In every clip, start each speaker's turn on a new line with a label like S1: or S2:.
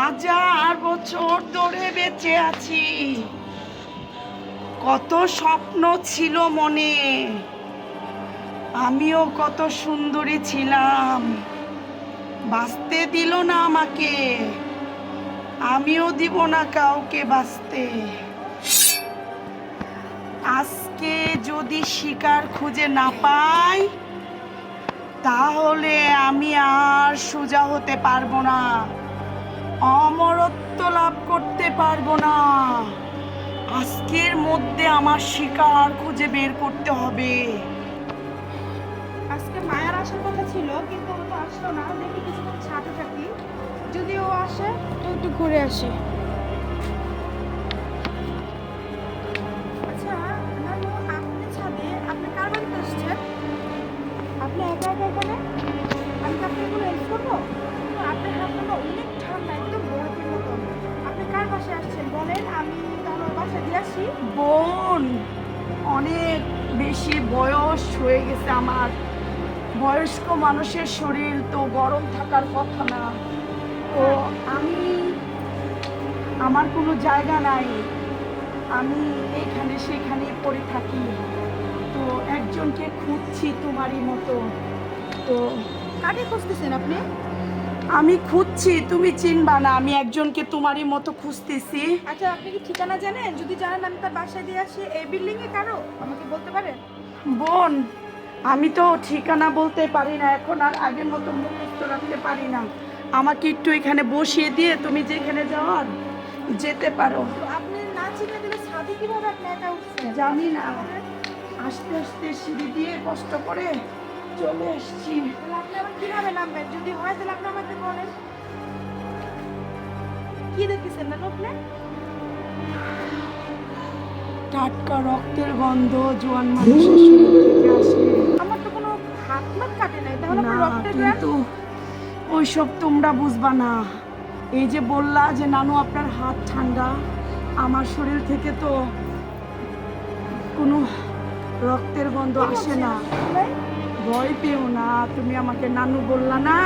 S1: হাজার বছর ধরে বেঁচে আছি, কত স্বপ্ন ছিল মনে, আমিও কত সুন্দরী ছিলাম, বাঁচতে দিল না আমাকে, আমিও দিব না কাউকে বাঁচতে। আজকে যদি শিকার খুঁজে না পাই তাহলে আমি আর সোজা হতে পারবো না, অমরত্ব লাভ করতে পারবো না। আজকের মধ্যে আমার শিকার খুঁজে বের করতে হবে।
S2: আজকে মায়ার আসার কথা ছিল, কিন্তু ও তো আসলো না। দেখি কিছুক্ষণ ছাদে থাকি, যদি ও আসে তো একটু ঘুরে আসি। আচ্ছা নানু, আপনি ছাদে, আপনি কার বাড়িতে আসছেন? আপনি একা একা এখানে? আমি কি আপনাকে কোনো হেল্প করবো? কিন্তু আপনার হাতটা না অনেক ঠান্ডা, একদম বরফের মতন। আপনি কার বাসায় আসছেন বলেন, আমি তাহলে ওর বাসায় দিয়ে আসি।
S1: বোন, অনেক বেশি বয়স হয়ে গেছে আমার, বয়স্ক মানুষের শরীর তো গরম থাকার কথা না। তো আমার কোনো জায়গা নাই, আমি এখানে সেখানে পড়ে থাকি। তো একজনকে খুঁজছি তোমারই মতো। তো
S2: কাকে খুঁজতেছেন আপনি?
S1: আমি খুঁজছি, তুমি চিনবা না, আমি একজনকে তোমারই মতো খুঁজতেছি।
S2: আচ্ছা আপনি কি ঠিকানা জানেন? যদি জানেন আমি তার বাসায় দিয়ে আসি। এই বিল্ডিং এ কারো আমাকে বলতে পারেন?
S1: বোন, আমি তো ঠিকানা বলতে পারি না এখন, আর আগের মতো মুখস্থ রাখতে পারি না। আমাকে একটু এখানে বসিয়ে দিয়ে তুমি যেখানে যাওয়ার যেতে পারো।
S2: তো আপনি না চিনে দিলে ছাদে কিভাবে আপনি একা উঠছেন?
S1: জানি না, আস্তে আস্তে সিঁড়ি দিয়ে কষ্ট করে চলে এসছি।
S2: তাহলে আপনি আবার কিভাবে নামবেন? যদি হয় তাহলে আপনি আমাকে বলেন। কি দেখতেছেন না আপনি?
S1: টাটকা রক্তের গন্ধ জোয়ান মানুষের শরীর থেকে আসে।
S2: আমার তো কোনো হাত মাত কাটে নাই, তাহলে
S1: না,
S2: আমার রক্তের গ্রাম।
S1: কিন্তু ওইসব তোমরা বুঝবা না। এই যে বললা যে নানু আপনার হাত ঠান্ডা, আমার শরীর থেকে তো কোনো রক্তের গন্ধ আসে না। ভয় পেও না, তুমি আমাকে নানু বললা না,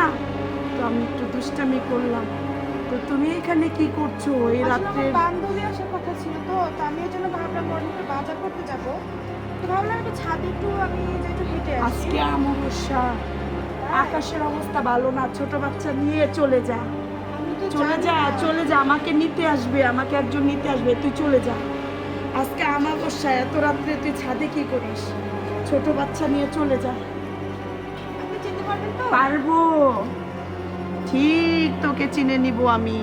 S1: তো আমি একটু দুষ্টামি করলাম। তো তুমি এখানে কি করছো এই রাত্রে?
S2: বান্ধবী আসার কথা ছিল, তো আমি এই জন্য ভাবলাম ওর একটু বাজার করতে যাব। তো ভাবলাম একটু ছাদে একটু আমি যে একটু হেঁটে আসি।
S1: আজকে অমাবস্যা, আকাশের অবস্থা ভালো না, ছোট বাচ্চা নিয়ে চলে যা,
S2: আমি তো
S1: চলে
S2: জানি
S1: যা,
S2: না।
S1: চলে যা, আমাকে নিতে আসবে, আমাকে একজন নিতে আসবে, তুই চলে যা। আজকে অমাবস্যা, এত রাত্রে তুই ছাদে কি করিস? ছোট বাচ্চা নিয়ে চলে যা।
S2: আপনি যেতে পারবেন তো?
S1: পারবো, ঠিক তোকে চিনে নিব আমি।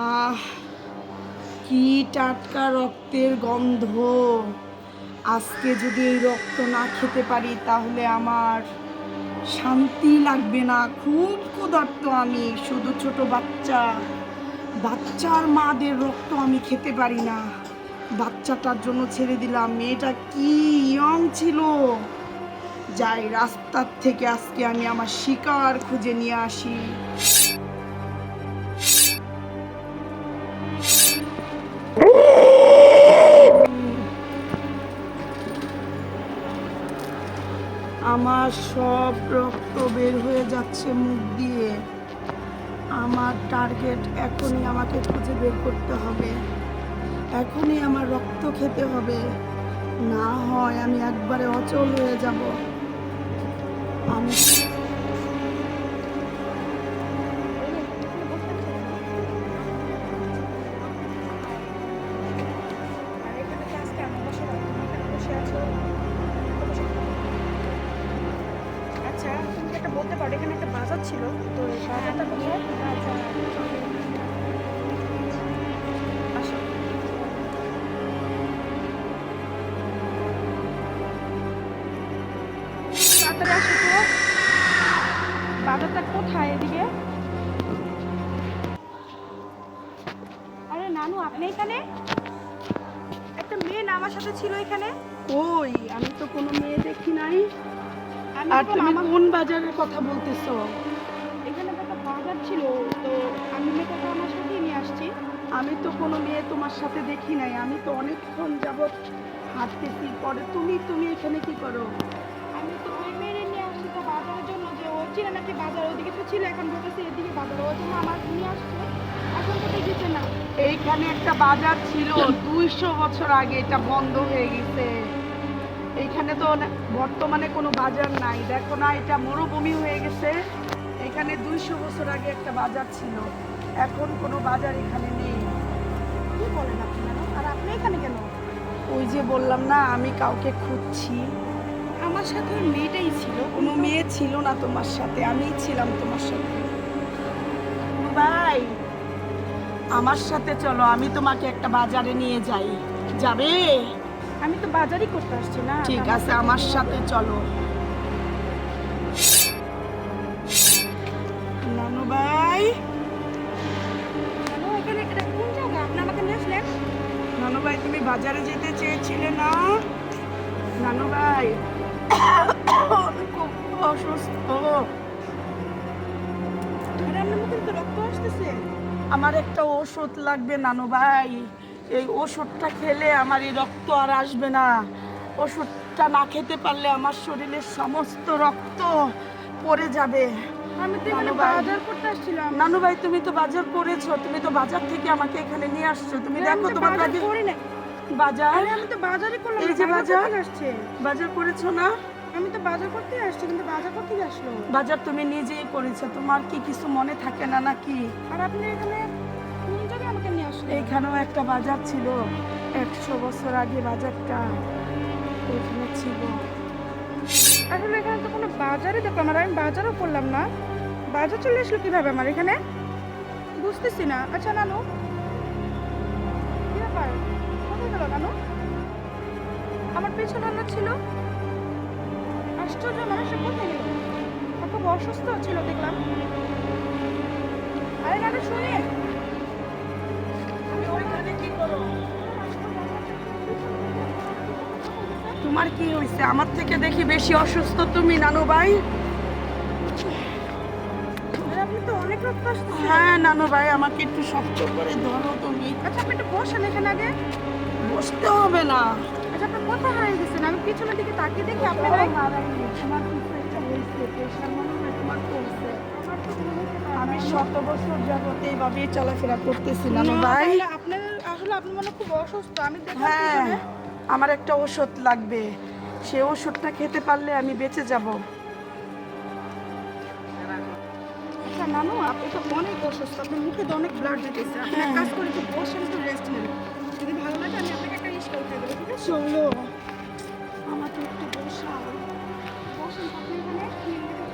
S1: আহ, কি টাটকা রক্তের গন্ধ! আজকে যদি এই রক্ত না খেতে পারি তাহলে আমার শান্তি লাগবে না। খুব ক্ষুধার্ত আমি, শুধু ছোট বাচ্চা, বাচ্চার মাদের রক্ত আমি খেতে পারি না। বাচ্চাটার জন্য ছেড়ে দিলাম, মেয়েটা কি ইয়ং ছিল। যাই, রাস্তার থেকে আজকে আমি আমার শিকার খুঁজে নিয়ে আসি। আমার সব রক্ত বের হয়ে যাচ্ছে মুখ দিয়ে। আমার টার্গেট এখনই, আমাকে খুঁজে বের করতে হবে, এখনই আমার রক্ত খেতে হবে, না হয় আমি একবারে অচল হয়ে যাব। আমি
S2: আর এখানে কি আজকে অমাবস্যা রাত, তুমি এখানে বসে আছো? আচ্ছা তুমি কি একটা বলতে পারো, এখানে একটা বাজার ছিল, তো এই বাজারটা কোথায়? আসো। তাড়াতাড়ি আসো তো। বাজারটা কোথায় এদিকে? আরে নানু, আপনি এখানে? একটা মেয়ে না আমার সাথে ছিল এখানে।
S1: কই, আমি তো কোনো মেয়ে দেখি নাই।
S2: আমি
S1: আর
S2: তো
S1: তুমি
S2: আমার
S1: কোন বাজারের কথা বলতেছো?
S2: এখানে তো একটা বাজার ছিল, তো আমি মেয়েটাকে আমার সাথে নিয়ে আসছি।
S1: আমি তো কোনো মেয়ে তোমার সাথে দেখি নাই, আমি তো অনেকক্ষণ যাবৎ হাঁটতেছি। পরে তুমি তুমি এখানে কি করো?
S2: আমি তো ওই মেয়ে নিয়ে আসছি তো বাজারের জন্য, যে ওর চিনে নাকি বাজার, ওদিকে তো ছিল, এখন বলতেছে এদিকে বাজার, ওই জন্য আমার নিয়ে আসছে, এখন তো দেখেছে না।
S1: এইখানে একটা বাজার ছিল 200 বছর আগে, এটা বন্ধ হয়ে গেছে। এইখানে তো বর্তমানে কোনো বাজার নাই, দেখো না এটা মরুভূমি হয়ে গেছে। এখানে 200 বছর আগে একটা বাজার ছিল, এখন কোনো বাজার এখানে নেই।
S2: কি বলেন আপনি কেন? আর আপনি এখানে কেন?
S1: ওই যে বললাম না, আমি কাউকে খুঁজছি।
S2: আমার সাথে ওই মেয়েটাই ছিল।
S1: কোনো মেয়ে ছিল না তোমার সাথে, আমিই ছিলাম তোমার সাথে। ভাই, আমার সাথে চলো, আমি তোমাকে একটা বাজারে নিয়ে যাই। যাবে?
S2: আমি তো বাজারই করতে আসছি না।
S1: ঠিক আছে, আমার সাথে চলো। নানু ভাই,
S2: কেন এখানে, এটা কোন জায়গা? আপনি আমাকে নিয়ে আসলেন?
S1: নানু ভাই, তুমি বাজারে যেতে চেয়েছিলে না? নানু ভাই, আমি খুব অসুস্থ।
S2: আরে আপনার মুখে তো রক্ত আসতেছে।
S1: আমার একটা ওষুধ লাগবে নানু ভাই। এই ওষুধটা খেলে আমার এই রক্ত আর আসবে না। ওষুধটা না খেতে পারলে আমার শরীরের সমস্ত রক্ত পড়ে যাবে।
S2: আমি তো এখানে
S1: নানু ভাই।
S2: বাজার করতে আসছিলাম।
S1: নানু ভাই, তুমি তো বাজার করেছো, তুমি তো বাজার থেকে আমাকে এখানে নিয়ে আসছো। তুমি
S2: আরে
S1: দেখো
S2: আমি তো
S1: তোমার
S2: বাজার
S1: ব্যাগে
S2: করি নাই।
S1: বাজার,
S2: আরে আমি তো বাজারই করলাম
S1: এই
S2: না,
S1: যে
S2: বাজার
S1: বাজার।
S2: কোথেকে আসছে?
S1: বাজার করেছো না?
S2: আমি তো বাজার করতে আসছি, কিন্তু বাজার করতে আসলো।
S1: বাজার তুমি নিজেই করেছো, তোমার কি কিছু মনে থাকে না নাকি?
S2: আর আপনি এখানে কোন জায়গায় আমাকে নিয়ে আসলেন?
S1: এইখানেও একটা বাজার ছিল, 100 বছর আগে বাজারটা ওইখানে ছিল।
S2: আসলে এখানে তো কোনো বাজারই দেখলাম না, আর আমি বাজারও করলাম না। বাজার চলে আসলো কিভাবে আমার এখানে? বুঝতেছি না। আচ্ছা নানু, কি ব্যাপার? কোথায় গেল নানু? আমার পেছনে রান্না ছিল। আশ্চর্য, মানুষটা কোথায় গেল? ও খুব অসুস্থ ছিল দেখলাম। আরে নানু শুনে,
S1: তুমি ওইখানে কি করো? তোমার কি হয়েছে? আমার থেকে দেখি বেশি অসুস্থ তুমি, নানু ভাই।
S2: আরে আপনি তো অনেক রক্ত আসতেছে।
S1: হ্যাঁ নানু ভাই, আমাকে একটু শক্ত করে ধরো তুমি।
S2: আচ্ছা আপনি একটু বসেন এখানে আগে।
S1: বসতে হবে না।
S2: আচ্ছা আপনি কোথায় হারিয়ে গেছেন? আমি পিছনের দিকে তাকিয়ে দেখি আপনি নাই।
S1: তোমার কিছু একটা হয়েছে, প্রেশার মনে হয় তোমার কমছে। আমি 100 বছর যাবত এইভাবেই চলাফেরা করতেছি নানু ভাই।
S2: আপনার আসলে আপনি মনে হয় খুব অসুস্থ। আমি দেখলাম
S1: হ্যাঁ,
S2: পিছনে।
S1: আমার একটা ওষুধ লাগবে, সে ওষুধটা খেতে পারলে আমি বেঁচে যাব।
S2: আচ্ছা নানু, আপনি তো অনেক অসুস্থ, আপনার মুখে তো অনেক ব্লাড যেতেছে। আপনি এক
S1: হ্যাঁ।
S2: কাজ করে একটু বসেন, একটু রেস্ট নেন। যদি ভালো লাগে আমি আপনাকে একটা রিস্কা উঠিয়ে দেবো, ঠিক আছে?
S1: চলো, আমাকে একটু বসাও।
S2: বসেন আপনি এখানে।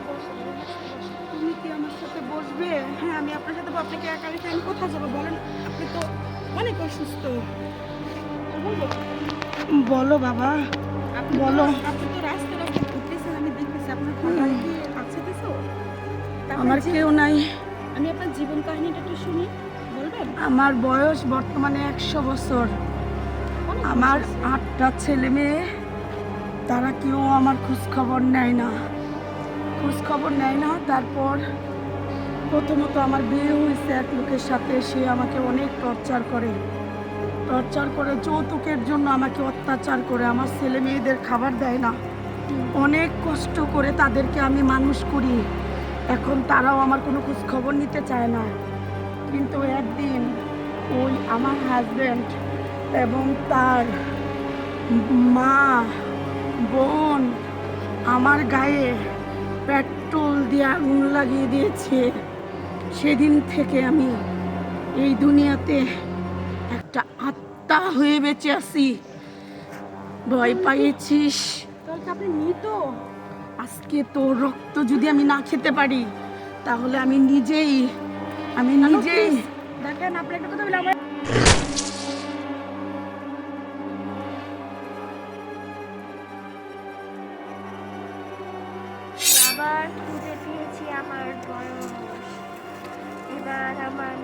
S2: বসেন, বসেন।
S1: তুমি কি আমার সাথে বসবে?
S2: হ্যাঁ, আমি আপনার সাথে আপনাকে একা রেখে আমি কোথায় যাবো বলেন? আপনি তো অনেক অসুস্থ। বলবো?
S1: বলো বাবা,
S2: আপনি
S1: বলো।
S2: আপনি তো রাস্তায় রাস্তায় ঘুরতেছেন, আমি দেখতেছি। আপনার খাবারে কি আছে কিছু?
S1: আমার কেউ নাই।
S2: আমি আপনার জীবন কাহিনীটা একটু শুনি, বলবেন?
S1: আমার বয়স বর্তমানে 100 বছর।
S2: অনেক
S1: আমার
S2: বয়স হয়েছে।
S1: 8টা ছেলে মেয়ে, তারা কেউ আমার খোঁজ খবর নেয় না, খোঁজ খবর নেয় না। তারপর প্রথমত আমার বিয়ে হয়েছে এক লোকের সাথে, সে আমাকে অনেক টর্চার করে, যৌতুকের জন্য আমাকে অত্যাচার করে, আমার ছেলে মেয়েদের খাবার দেয় না। অনেক কষ্ট করে তাদেরকে আমি মানুষ করি, এখন তারাও আমার কোনো খোঁজ খবর নিতে চায় না। কিন্তু একদিন ওই আমার হাজব্যান্ড এবং তার মা বোন আমার গায়ে পেট্রোল দিয়ে আগুন লাগিয়ে দিয়েছে। সেদিন থেকে আমি এই দুনিয়াতে একটা আত্মা হয়ে বেঁচে আছি। ভয় পাইয়েছিস?
S2: তাহলে কি আপনি মৃত?
S1: আজকে তোর রক্ত যদি আমি না খেতে পারি, তাহলে আমি নিজেই
S2: দেখেন, আপনি একটা কথা বলে আমার
S3: আবার খুঁজে পেয়েছি আমার বয়স। এবার আমার